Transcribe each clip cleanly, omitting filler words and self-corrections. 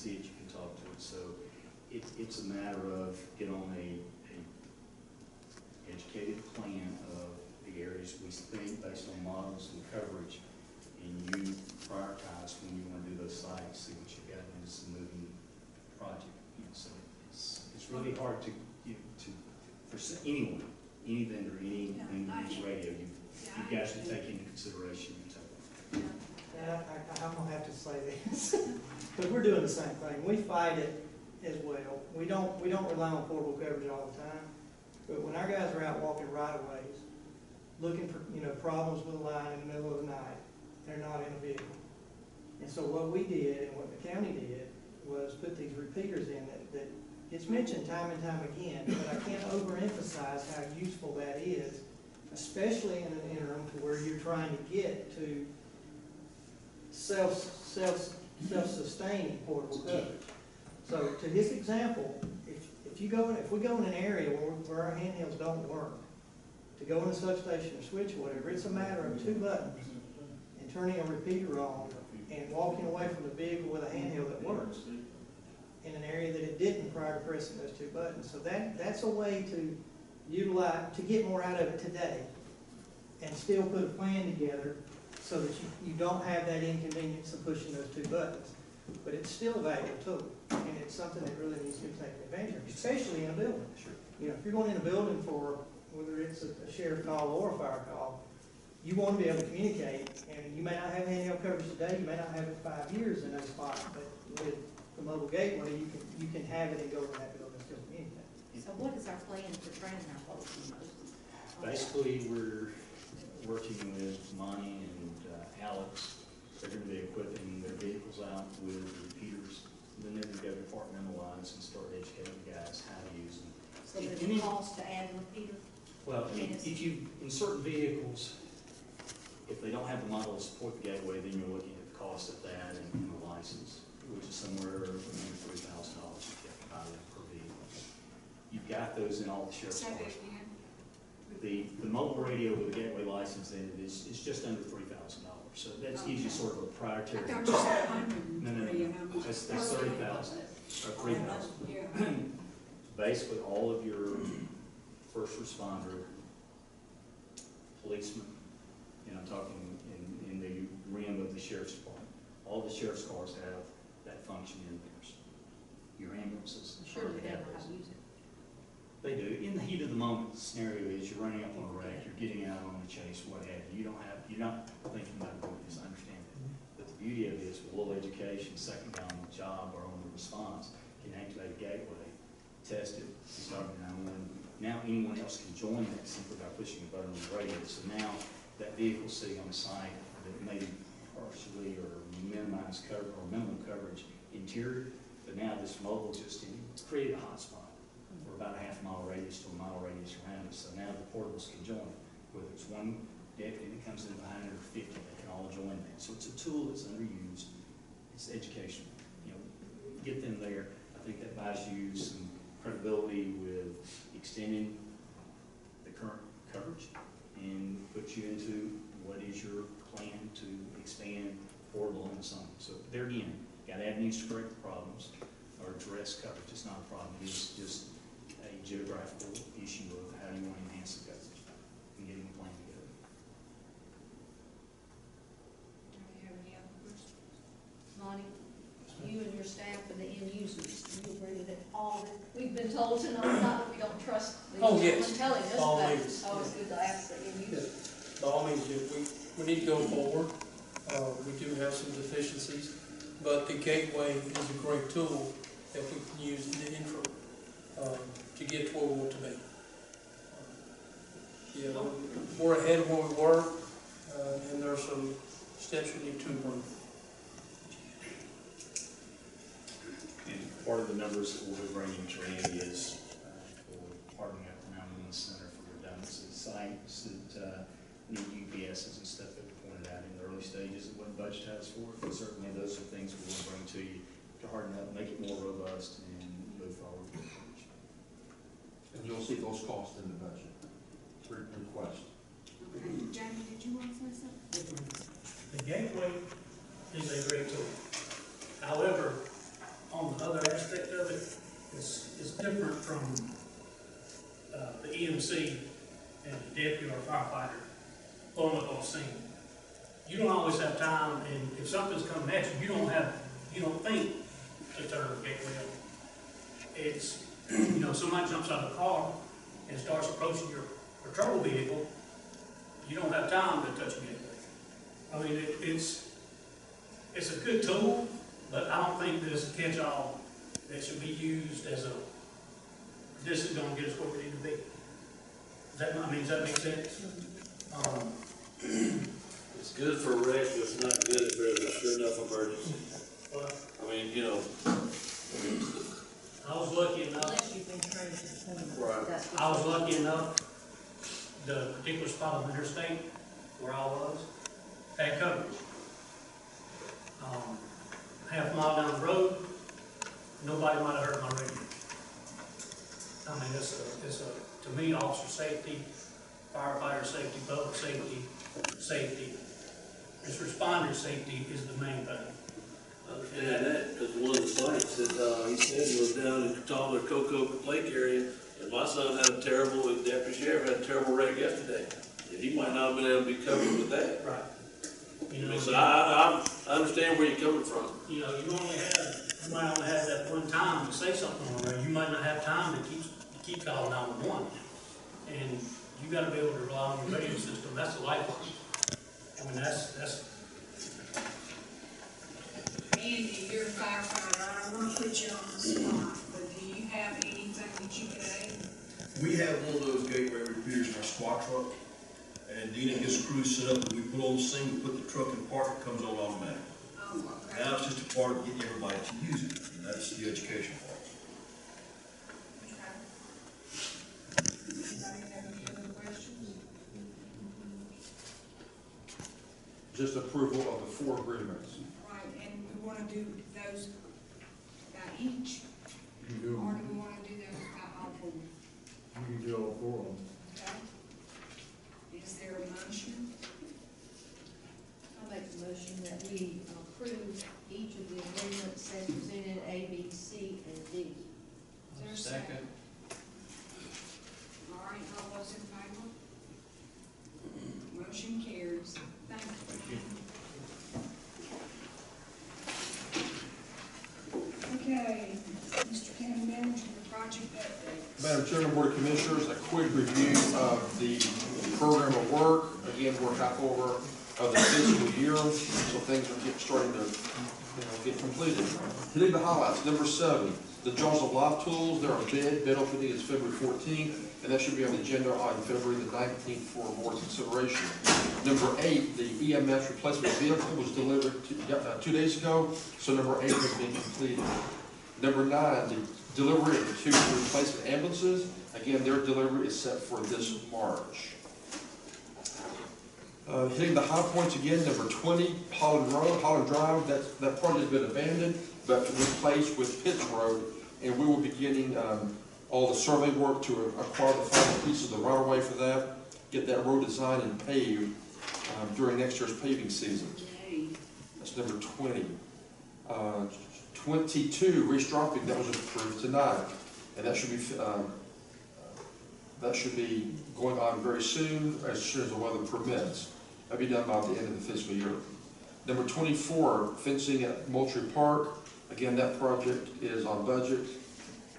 see it, you can talk to it. So it's a matter of get on a educated plan of the areas we think based on models and coverage, and you prioritize when you want to do those sites, see what you've got, and it's a moving project. You know, so it's really hard to for anyone, any vendor, any radio, you've got to take into consideration your total. Yeah, I'm gonna have to say this because we're doing the same thing. We fight it as well. We don't rely on portable coverage all the time, but when our guys are out walking right of ways, looking for problems with a line in the middle of the night, they're not in a vehicle. And so what we did and what the county did was put these repeaters in that it's mentioned time and time again, but I can't overemphasize how useful that is, especially in an interim to where you're trying to get to self-sustaining portable coverage. So to his example, if we go in an area where our handhelds don't work, to go in a substation or switch or whatever, it's a matter of 2 buttons and turning a repeater on and walking away from the vehicle with a handheld that works in an area that it didn't prior to pressing those 2 buttons. So that's a way to utilize, to get more out of it today and still put a plan together so that you don't have that inconvenience of pushing those 2 buttons. But it's still a valuable tool, and it's something that really needs to be taken advantage of, especially in a building. Sure. If you're going in a building for, whether it's a sheriff call or a fire call, you want to be able to communicate, and you may not have handheld coverage today, you may not have it 5 years in that spot, but with the mobile gateway, you can have it and go in that building and still communicate. So what is our plan for training our folks in those? Basically, we're working with Monty and Alex. They're going to be equipping their vehicles out with repeaters. Then they're going to go departmentalize and start educating the guys how to use them. So there's a cost to add a repeater? Well, if you, in certain vehicles, if they don't have the model to support the gateway, then you're looking at the cost of that and the license, which is somewhere around $3,000 you have to buy that per vehicle. You've got those in all the sheriff's cars. The mobile radio with a gateway license in it is just under $3,000. So that gives you sort of a proprietary. No. That's 30,000 or 3,000. Basically, all of your first responder, policemen, and I'm talking in the realm of the sheriff's department. All the sheriff's cars have that function in theirs. Your ambulances. Surely they know how to use it. They do. In the heat of the moment, the scenario is you're running up on a wreck, you're getting out on a chase, what have you. You're not thinking about doing this, I understand that. But the beauty of it is with a little education, second guy on the job or on the response, can activate a gateway, test it, start it 911. Now anyone else can join that simply by pushing a button on the radio. So now that vehicle sitting on the site that may partially or minimize cover or minimum coverage interior, but now this mobile just created a hotspot for about a half-mile radius to a mile radius around it. So now the portables can join, whether it's one deputy that comes in behind it or 50, they can all join that. So it's a tool that's underused. It's educational. Get them there. I think that buys you some credibility with extending the current coverage and puts you into what is your plan to expand portable into something. So there again, got avenues to correct the problems or address coverage. It's not a problem. It's just a geographical issue of how you want to enhance the coverage and getting a plan together. Do you have any other questions? Monty, you and your staff and the end users, do you agree that all that we've been told tonight, not that we don't trust the gentleman telling us, but it's always good to ask the end users. Yes. By all means, we need to go forward. We do have some deficiencies, but the gateway is a great tool that we can use in the intro to get to where we want to be. We're ahead of where we were, and there are some steps we need to improve. And part of the numbers that we'll be bringing to Randy is for partnering up the 911 Center for redundancy sites that need UPSs and stuff that we pointed out in the early stages. It wasn't budgetized for it, but certainly those are things we will bring to you to harden up, make it more robust, and move forward with coverage. And you'll see those costs in the budget. Request. Okay. Jamie, did you want to say something? The gateway is a great tool. However, from the EMC and the deputy or firefighter pulling up on scene. You don't always have time, and if something's coming at you, you don't think to turn the gateway on. It's, somebody jumps out of the car and starts approaching your patrol vehicle, you don't have time to touch a gateway. I mean, it's a good tool, but I don't think that it's a catch-all that should be used as this is gonna get us where we need to be. Does that make sense? It's good for wreck, but it's not good if there's a sure enough emergency. Well, I mean, you know. I was lucky enough. Unless you've been trained to point it. Right. That's what I was you- lucky enough, the particular spot on Interstate where I was, had coverage. Half a mile down the road, nobody might have heard my radio. I mean, to me, officer safety, firefighter safety, public safety, this responder safety is the main thing. I understand that, because one of the sites that, he said was down in Catawba, Cocoa Lake area, and my son had a terrible, and Deputy Sheriff had a terrible wreck yesterday. And he might not have been able to be covered with that. Right. So I understand where you're coming from. You might only have that one time to say something on there. You might not have time to keep calling 911. And you gotta be able to rely on your radio system. That's the lifeline. I mean, that's. Andy, you're a firefighter, I don't wanna put you on the spot, but do you have anything that you can add? We have one of those gateway repeaters in our squad truck, and Dina gets the crew set up, and we put on the scene, we put the truck in park, it comes on automatic. Oh, okay. Now it's just a part of getting everybody to use it, and that's the education part. Okay. Anybody have any other questions? Just approval of the 4 agreements. Right, and we wanna do those by each, You can do, or do we wanna do those by all 4? you can do all 4 of them. Okay. Is there a motion? I make the motion that we approve each of the amendments as presented, A, B, C, and D. Is there a second? All right, all those in favor? Motion carries. Thank you. Okay, Mr. County Manager, the project update. Madam Chairman, Board of Commissioners, a quick review of the program of work. Again, we're half over of the fiscal year, so things are starting to get completed. Hitting the highlights, number 7, the Jaws of Life tools, they're on bid opening is February 14th, and that should be on the agenda on February the 19th for board consideration. Number 8, the EMS replacement vehicle was delivered 2 days ago, so number 8 has been completed. Number 9, the delivery of the 2 replacement ambulances, again, their delivery is set for this March. Hitting the high points again, number 20, Holland Drive, that project has been abandoned, but replaced with Pitts Road, and we will be getting all the survey work to acquire the final piece of the right-of-way for that, get that road designed and paved during next year's paving season. That's number 20. 22, restriping, that was approved tonight, and that should be going on very soon as the weather permits. That'll be done by the end of the fiscal year. Number 24, fencing at Moultrie Park. Again, that project is on budget.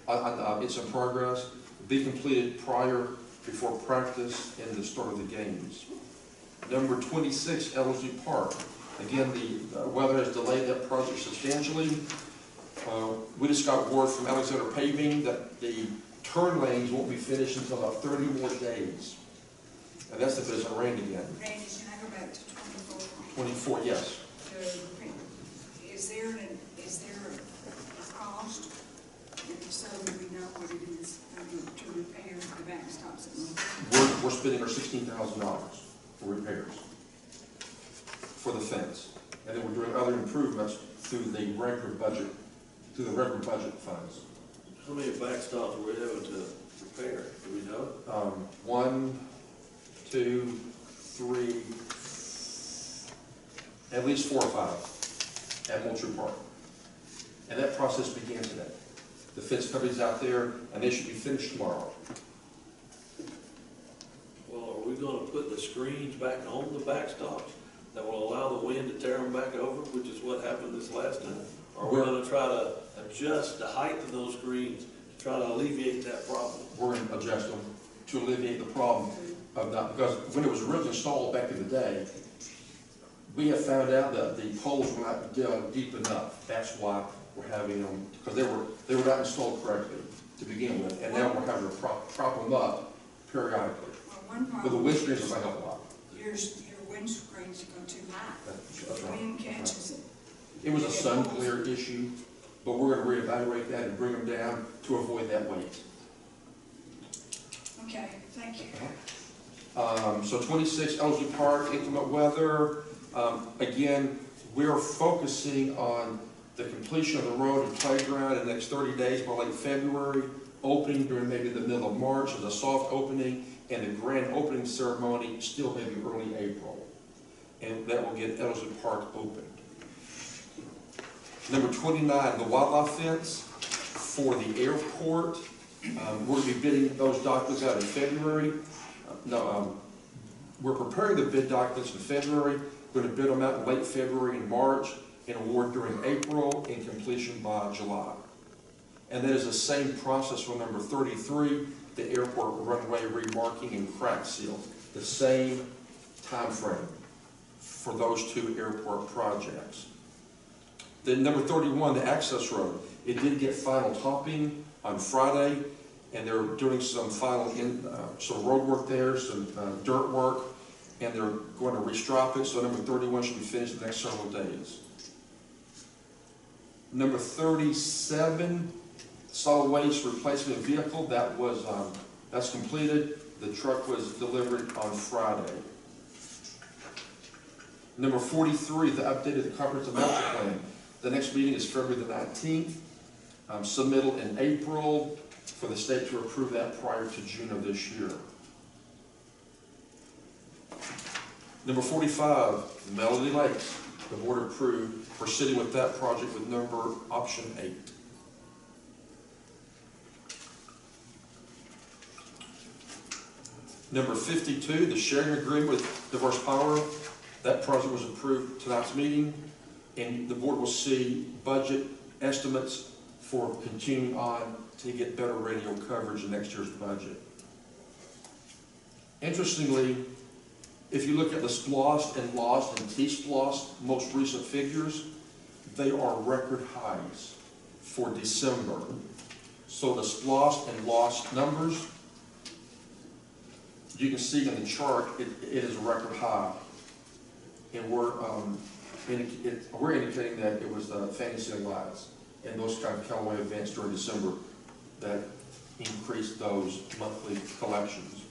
It's in progress. Be completed before practice and the start of the games. Number 26, LSU Park. Again, the weather has delayed that project substantially. We just got word from Alexander Paving that the turn lanes won't be finished until about 30 more days. And that's if it's rained again. Randy, can I go back to 24? 24, yes. Is there a cost? If so, do we know what it is to repair the backstops at Moultrie? We're spending our $16,000 for repairs for the fence. And then we're doing other improvements through the regular budget funds. How many backstops were we having to repair, do we know? 1, 2, 3, at least 4 or 5 at Moultrie Park. And that process began today. the fence company's out there, and they should be finished tomorrow. Well, are we gonna put the screens back on the backstops that will allow the wind to tear them back over, which is what happened this last time? Or are we gonna try to adjust the height of those screens to try to alleviate that problem? We're going to adjust them to alleviate the problem of that, because when it was originally installed back in the day, we have found out that the poles were not dug deep enough. That's why we're having them, because they were not installed correctly to begin with, and now we're having to prop them up periodically. Well, one But the problem, windscreens are going to help a lot. your windscreens go too high. That's The right. wind catches it. It was a sun glare issue, but we're going to reevaluate that and bring them down to avoid that weight. Okay, thank you. So 26, Ellerslie Park, inclement weather. Again, we're focusing on the completion of the road and playground in the next 30 days by late February, opening during maybe the middle of March as a soft opening, and the grand opening ceremony still maybe early April. And that will get Ellerslie Park opened. Number 29, the wildlife fence for the airport. We're going to be bidding those documents out in February. We're preparing the bid documents in February. We're going to bid them out in late February and March, and award during April, and completion by July. And that is the same process for number 33, the airport runway remarking and crack seal. The same time frame for those two airport projects. Then number 31, the access road. It did get final topping on Friday, and they're doing some final some road work there, some dirt work, and they're going to restrop it. So number 31 should be finished in the next several days. Number 37, solid waste replacement vehicle. That's completed. The truck was delivered on Friday. Number 43, the updated comprehensive master plan. The next meeting is February the 19th. Submittal in April for the state to approve that prior to June of this year. Number 45, Melody Lakes. The board approved proceeding with that project with number option 8. Number 52, the sharing agreement with Diverse Power. That project was approved tonight's meeting, and the board will see budget estimates for continuing on to get better radio coverage in next year's budget. Interestingly, if you look at the SPLOST and LOST and T-SPLOST most recent figures, they are record highs for December. So the SPLOST and LOST numbers, you can see in the chart, it is a record high. And we're indicating that it was the fantasy lights and those kind of Callaway events during December that increased those monthly collections.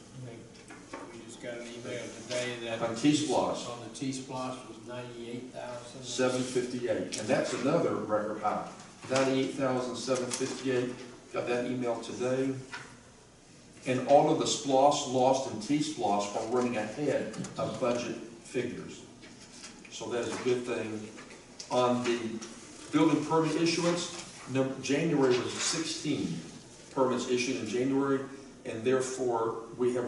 We just got an email today that On T-SPLOST, on the T-SPLOST was 98,000. 758, and that's another record high. 98,758. Got that email today. And all of the SPLOST, LOST, and T-SPLOST are running ahead of budget figures. So that is a good thing. On the building permit issuance, January was 16 permits issued in January, and therefore we have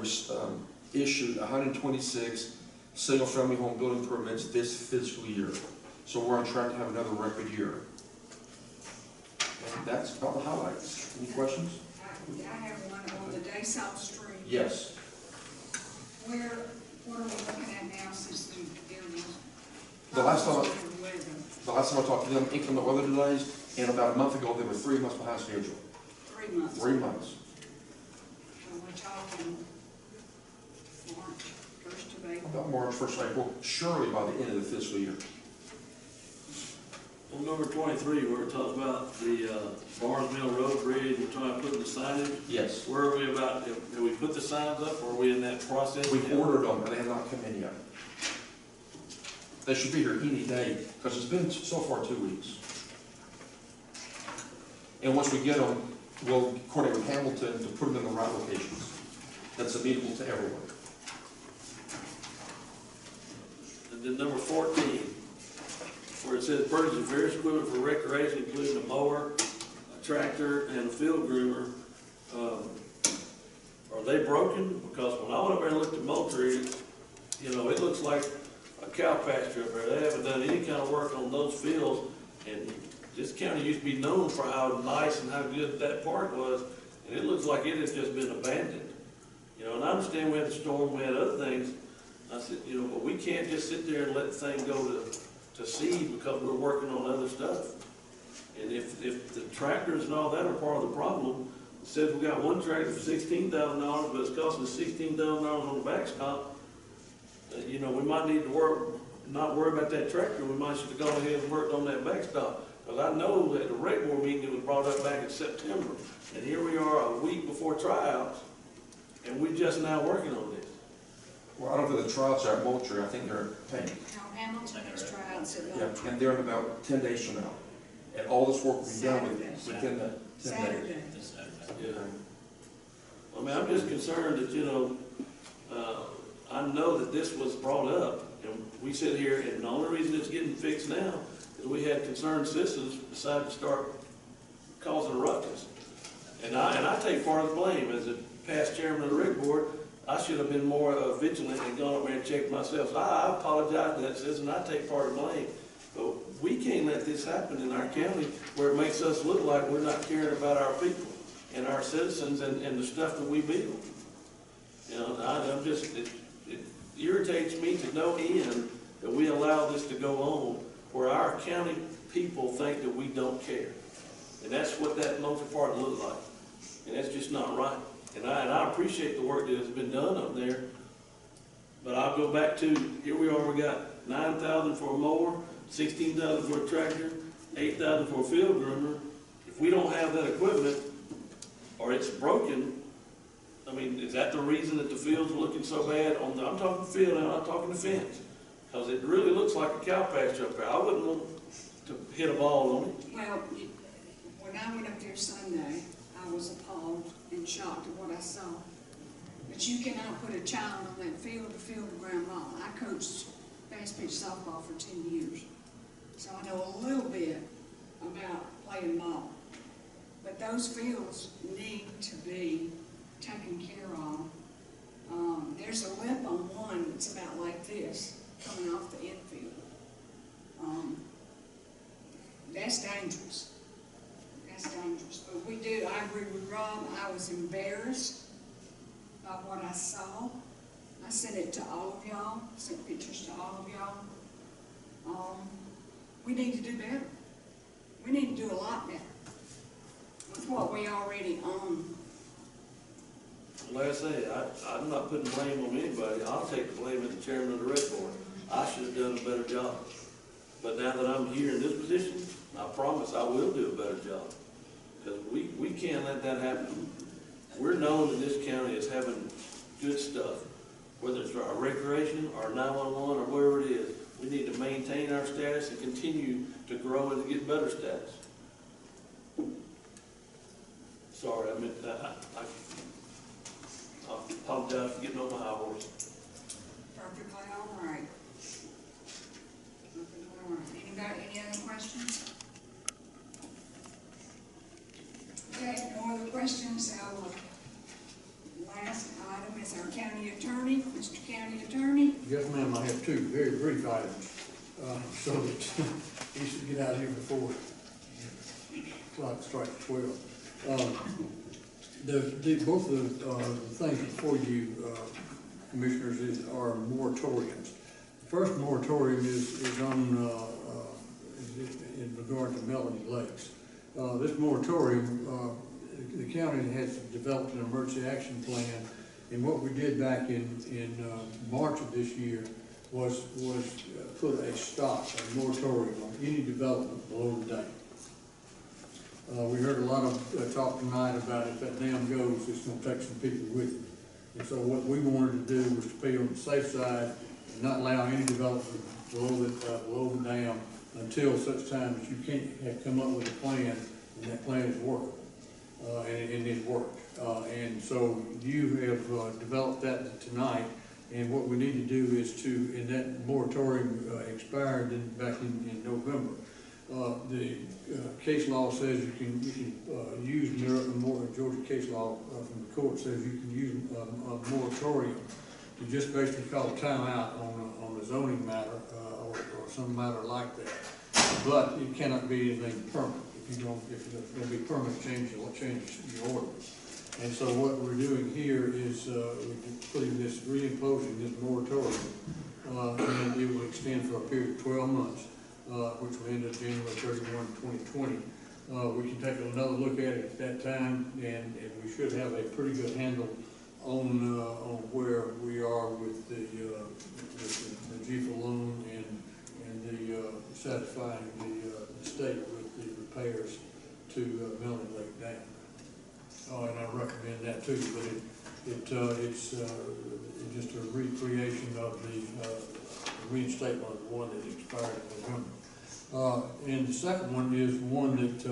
issued 126 single-family home building permits this fiscal year. So we're on track to have another record year. And that's about the highlights. Any questions? I have one on the Day South Street. Yes. What are we looking at now since the area? The last time I talked to them, inclement weather delays, and about a month ago, they were 3 months behind schedule. 3 months. 3 months. So we're talking March, 1st of April. About March, 1st of April, surely by the end of the fiscal year. On number 23, where it talks about the Barnes Mill Road Bridge, we're trying to put the signage. Yes. Where are we about, have we put the signs up, or are we in that process? We've ordered them, and they have not come in yet. They should be here any day, because it's been so far 2 weeks. And once we get them, we'll coordinate with Hamilton to put them in the right locations. That's amenable to everyone. And then number 14, where it says purchase of various equipment for recreation, including a mower, a tractor and a field groomer, are they broken? Because when I went up there and looked at Moultrie, you know, it looks like a cow pasture up there. They haven't done any kind of work on those fields, and this county used to be known for how nice and how good that park was, and it looks like it has just been abandoned. You know, and I understand we had the storm, we had other things. I said, you know, but we can't just sit there and let the thing go to seed because we're working on other stuff. And if the tractors and all that are part of the problem, it says we got one tractor for $16,000, but it's costing us $16,000 on the backstop. You know, we might need to not worry about that tractor. We might should have gone ahead and worked on that backstop. Because I know at the rec board meeting, it was brought up back in September. And here we are a week before tryouts, and we're just now working on this. Well, I don't know if the tryouts are at Moultrie, I think they're at Payne. Now, Hamilton has tryouts at Yeah, and they're in about 10 days from now. And all this work will be done within the 10 days. Saturday. Yeah. I mean, I'm just concerned that, you know, I know that this was brought up, and we sit here, and the only reason it's getting fixed now is we had concerned citizens decide to start causing a ruckus. And I take part of the blame. As a past chairman of the rec board, I should have been more vigilant and gone up there and checked myself. So I apologize to that citizen. I take part of the blame. But we can't let this happen in our county where it makes us look like we're not caring about our people and our citizens and the stuff that we build. You know, I'm just, it irritates me to no end that we allow this to go on where our county people think that we don't care. And that's what that Moultrie Park looks like. And that's just not right. And I appreciate the work that has been done up there. But I'll go back to, here we are, we got $9,000 for a mower, $16,000 for a tractor, $8,000 for a field groomer. If we don't have that equipment, or it's broken, I mean, is that the reason that the fields are looking so bad? I'm talking field, I'm not talking the fence. Because it really looks like a cow pasture up there. I wouldn't want to hit a ball on it. Well, when I went up there Sunday, I was appalled and shocked at what I saw. But you cannot put a child on that field to field the ground ball. I coached fast pitch softball for 10 years. So I know a little bit about playing ball. But those fields need to be taken care of. There's a lip on one that's about like this, coming off the infield. That's dangerous. That's dangerous. But we do, I agree with Rob, I was embarrassed by what I saw. I sent it to all of y'all, sent pictures to all of y'all. We need to do better. We need to do a lot better with what we already own. Like I say, I'm not putting blame on anybody. I'll take the blame as the chairman of the rec board. I should have done a better job. But now that I'm here in this position, I promise I will do a better job. Because we can't let that happen. We're known in this county as having good stuff, whether it's our recreation, our 911, or wherever it is. We need to maintain our status and continue to grow and to get better status. Sorry, I meant that. I apologize for getting on my high horse. Perfectly all right. Perfectly all right. Any other questions? Okay, no other questions. Our last item is our county attorney. Mr. County Attorney. Yes, ma'am, I have two very brief items, so that you should get out of here before clock strikes 12. Both of the things before you, commissioners, are moratoriums. The first moratorium is on in regard to Melanie Lakes. This moratorium, the county has developed an emergency action plan, and what we did back in March of this year was put a stop, a moratorium on any development below the dam. We heard a lot of talk tonight about if that dam goes, it's going to take some people with it. And so what we wanted to do was to be on the safe side and not allow any development below the dam until such time as you can't have come up with a plan, and that plan is workable, and it worked. And so you have developed that tonight, and what we need to do is to, and that moratorium expired back in November. The case law says you can use Georgia case law from the court says you can use a moratorium to just basically call a timeout on a zoning matter or some matter like that. But it cannot be anything permanent. If there's going to be permanent change, it'll change your ordinance. And so what we're doing here is we're reimposing this moratorium, and it will extend for a period of 12 months, which will end at January 31, 2020. We can take another look at it at that time, and we should have a pretty good handle on where we are with the GFA loan and the satisfying the state with the repairs to Melody Lake Dam. And I recommend that too, but it's just a recreation of the reinstatement of the one that expired in November. And the second one is one that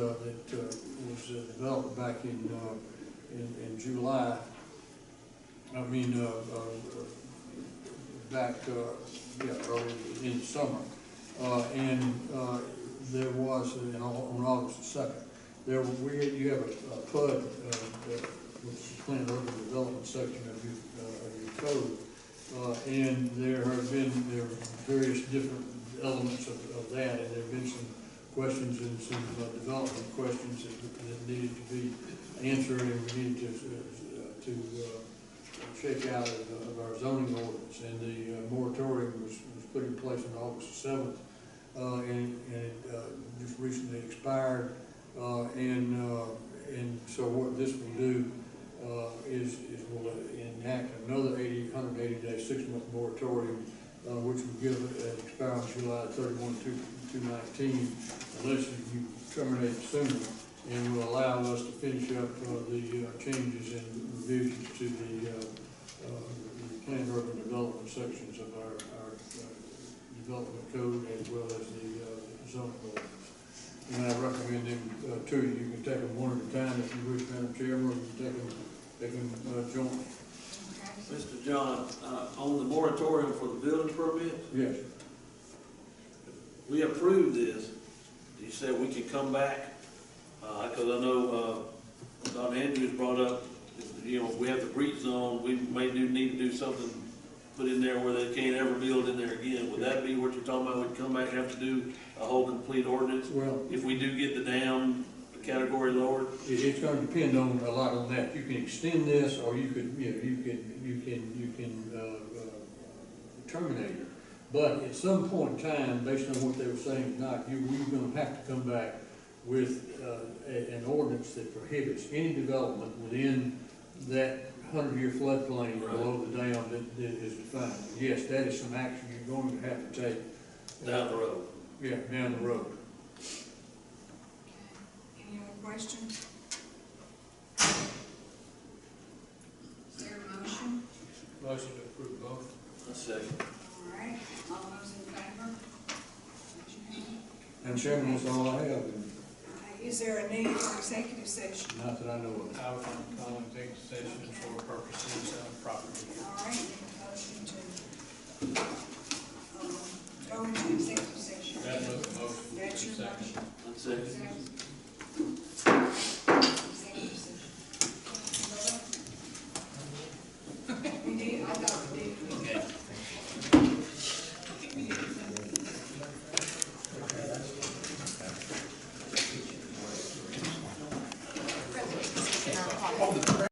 was developed back in July. Early in the summer. There was, on August 2nd, you have a PUD, which is the Planned Urban Development section of your code, and there are various different elements of that, and there have been some questions and some development questions that needed to be answered, and we needed to shake out of our zoning ordinance, and the moratorium was put in place on August 7th, and it just recently expired, and so what this will do is we'll enact another 180-day 6-month moratorium, which will give it expire on July 31, 2019, unless you terminate it sooner, and will allow us to finish up the changes and revisions to the planned urban development sections of our development code as well as the zoning ordinance. And I recommend them to you. You can take them one at a time if you wish, Madam Chairman, or you can take them jointly. Mr. John, on the moratorium for the building permit? Yes. We approved this. You said we could come back, because I know Don Andrews brought up, we have the breach zone, we may need to do something, put in there where they can't ever build in there again. Would that be what you're talking about? We'd come back and have to do a whole complete ordinance? Well, if we do get the dam category lowered? It's going to depend on a lot on that. You can extend this, or you can terminate it. But at some point in time, based on what they were saying tonight, we're going to have to come back with an ordinance that prohibits any development within that 100-year floodplain below the dam that is defined. Yes, that is some action you're going to have to take. Down the road. Yeah, down the road. Okay. Any other questions? Is there a motion? Motion to approve both. A second. All right, all those in favor? Raise your hand. And Chairman, that's all I have. Okay, is there a need for executive session? Not that I know of. I would call an executive session for purposes of property. All right, need a motion to go into executive session. That was the motion. That's your Second. motion. Second. Executive session. We did, I thought we did. Okay.